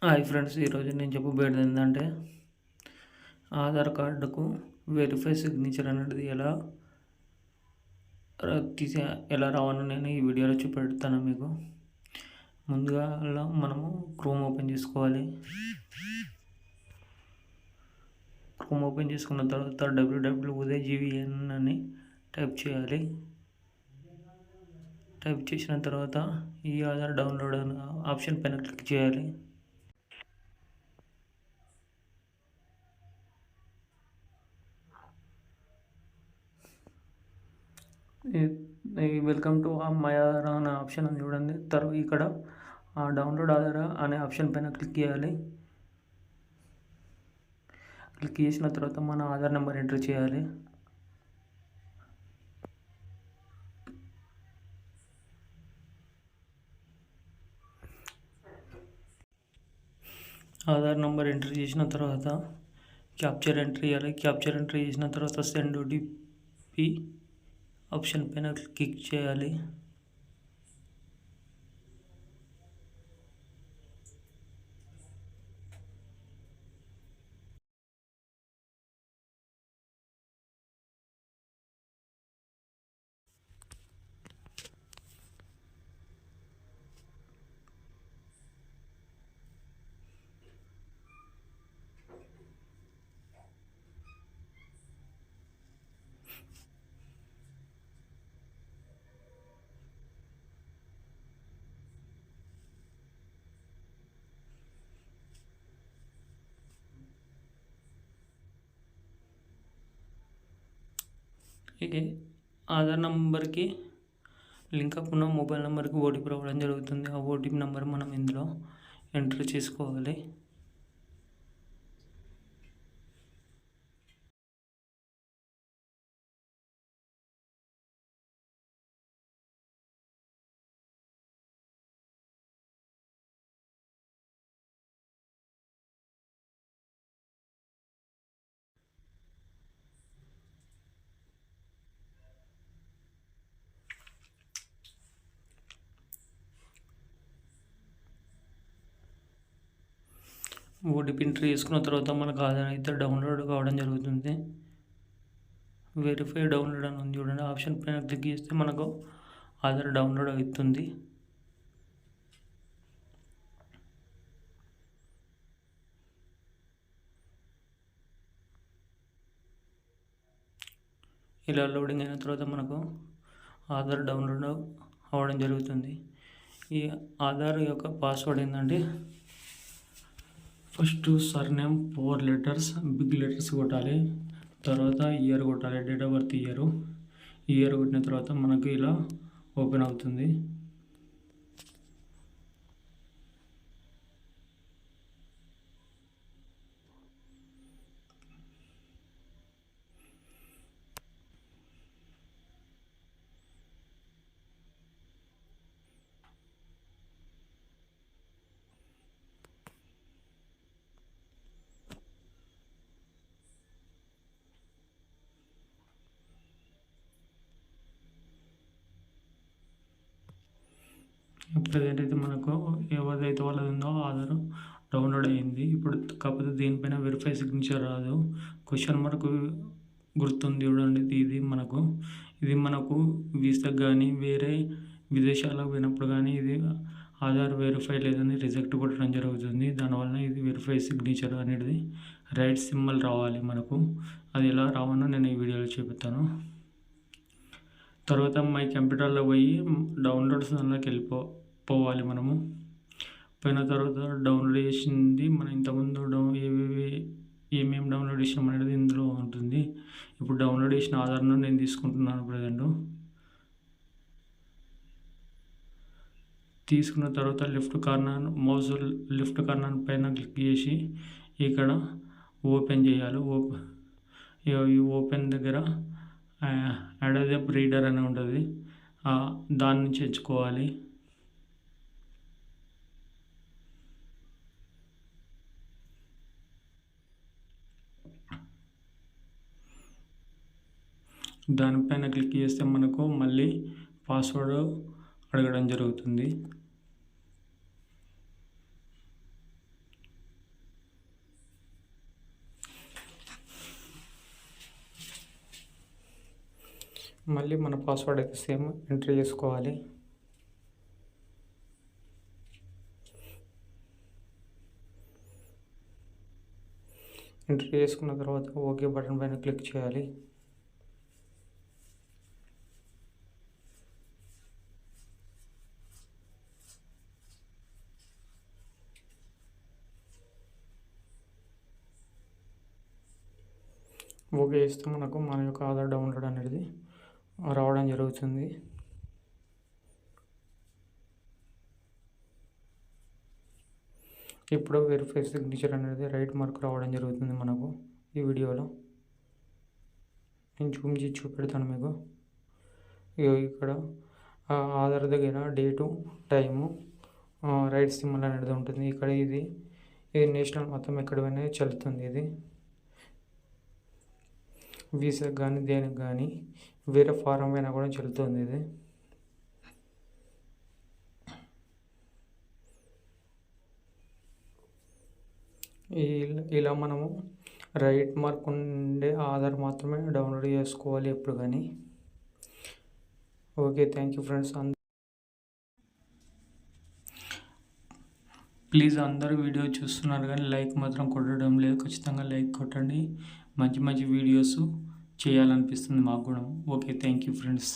Hi friends, ఈరోజు నేను చెప్పబోయేది ఏంటంటే ఆధార్ కార్డుకు వెరిఫై సిగ్నేచర్ అనేది తీసే ఎలా రావాలో నేను ఈ వీడియోలో చూపెడతాను మీకు. ముందుగా మనము క్రోమ్ ఓపెన్ చేసుకోవాలి. క్రోమ్ ఓపెన్ చేసుకున్న తర్వాత www.udayGVN అని టైప్ చేయాలి. టైప్ చేసిన తర్వాత ఈ ఆధార్ డౌన్లోడ్ ఆప్షన్ పైన క్లిక్ చేయాలి. వెల్కమ్ టు మై ఆధార్ అనే ఆప్షన్ అని చూడండి. తర్వాత ఇక్కడ డౌన్లోడ్ ఆధార్ అనే ఆప్షన్ పైన క్లిక్ చేయాలి. క్లిక్ చేసిన తర్వాత మన ఆధార్ నెంబర్ ఎంటర్ చేయాలి. ఆధార్ నెంబర్ ఎంటర్ చేసిన తర్వాత క్యాప్చర్ ఎంట్రీ చేయాలి. క్యాప్చర్ ఎంట్రీ చేసిన తర్వాత సెండ్ ఓటీపీ ఆప్షన్ పైన క్లిక్ చేయాలి. ఆధార్ నంబర్కి లింక్ అప్ ఉన్న మొబైల్ నెంబర్కి ఓటీపీ రావడం జరుగుతుంది. ఆ ఓటీపీ నెంబర్ మనం ఇందులో ఎంటర్ చేసుకోవాలి. ఓటీపీ ఎంట్రీ చేసుకున్న తర్వాత మనకు ఆధార్ అయితే డౌన్లోడ్ కావడం జరుగుతుంది. వెరిఫై డౌన్లోడ్ అని ఉంది చూడండి, ఆప్షన్ పైన క్లిక్ చేస్తే మనకు ఆధార్ డౌన్లోడ్ అవుతుంది. ఇలా లోడింగ్ అయిన తర్వాత మనకు ఆధార్ డౌన్లోడ్ అవ్వడం జరుగుతుంది. ఈ ఆధార్ యొక్క పాస్వర్డ్ ఏంటంటే first surname 4 letters big letters కొట్టాలి. తర్వాత ఇయర్ కొట్టాలి, డేట్ ఆఫ్ బర్త్ ఇయర్ కొట్టిన తర్వాత మనకు ఇలా ఓపెన్ అవుతుంది. ప్రజెంట్ అయితే మనకు ఎవరిదైతే వాళ్ళది ఉందో ఆధార్ డౌన్లోడ్ అయ్యింది. ఇప్పుడు కాకపోతే దీనిపైన వెరిఫై సిగ్నేచర్ రాదు. క్వశ్చన్ మార్క్ గుర్తుంది చూడండి, ఇది మనకు వీసాకు కానీ వేరే విదేశాలకు పోయినప్పుడు కానీ ఇది ఆధార్ వెరిఫై లేదని రిజెక్ట్ కొట్టడం జరుగుతుంది. దానివల్ల ఇది వెరిఫై సిగ్నేచర్ అనేది రైట్ సింబల్ రావాలి మనకు. అది ఎలా రావాలో నేను ఈ వీడియోలో చూపుతాను. తర్వాత మై కంప్యూటర్లో పోయి డౌన్లోడ్స్ దానిలోకి పోవాలి. మనము పోయిన తర్వాత డౌన్లోడ్ చేసింది మనం ఇంతకుముందు ఏమేమి డౌన్లోడ్ చేసినాం అనేది ఇందులో ఉంటుంది. ఇప్పుడు డౌన్లోడ్ చేసిన ఆధార్ను నేను తీసుకుంటున్నాను. ప్రజెంట్ తీసుకున్న తర్వాత మౌస్ లెఫ్ట్ కార్నర్ పైన క్లిక్ చేసి ఇక్కడ ఓపెన్ చేయాలి. ఈ ఓపెన్ దగ్గర యాడ్ రీడర్ అని ఉంటుంది, దాని నుంచి ఎంచుకోవాలి. దానిపైన క్లిక్ చేస్తే మనకు మళ్ళీ పాస్వర్డ్ అడగడం జరుగుతుంది. మళ్ళీ మన పాస్వర్డ్ అయితే సేమ్ ఎంట్రీ చేసుకోవాలి. ఎంట్రీ చేసుకున్న తర్వాత ఓకే బటన్ పైన క్లిక్ చేయాలి. ఓకే చేస్తే మనకు మన యొక్క ఆధార్ డౌన్లోడ్ అనేది రావడం జరుగుతుంది. ఇప్పుడు వెరిఫై సిగ్నేచర్ అనేది రైట్ మార్క్ రావడం జరుగుతుంది మనకు ఈ వీడియోలో. నేను జూమ్ చేసి చూపెడతాను మీకు. ఇక్కడ ఆధార్ దగ్గర డేటు, టైము, రైట్ సింబల్ అనేది ఉంటుంది. ఇక్కడ ఇది నేషనల్ మొత్తం ఎక్కడైనా చెల్లుతుంది. ఇది వీసాకి కానీ దేనికి కానీ వేరే ఫారం అయినా కూడా చెల్లుతుంది. ఇది ఇలా మనము రైట్ మార్క్ ఉండే ఆధార్ మాత్రమే డౌన్లోడ్ చేసుకోవాలి ఎప్పుడు కానీ. Okay, thank you friends. Please అందరూ వీడియో చూస్తున్నారు కానీ లైక్ మాత్రం కొట్టడం లేదు. ఖచ్చితంగా లైక్ కొట్టండి. మంచి మంచి వీడియోస్ చేయాలనిపిస్తుంది మాకు కూడా. Okay, thank you friends.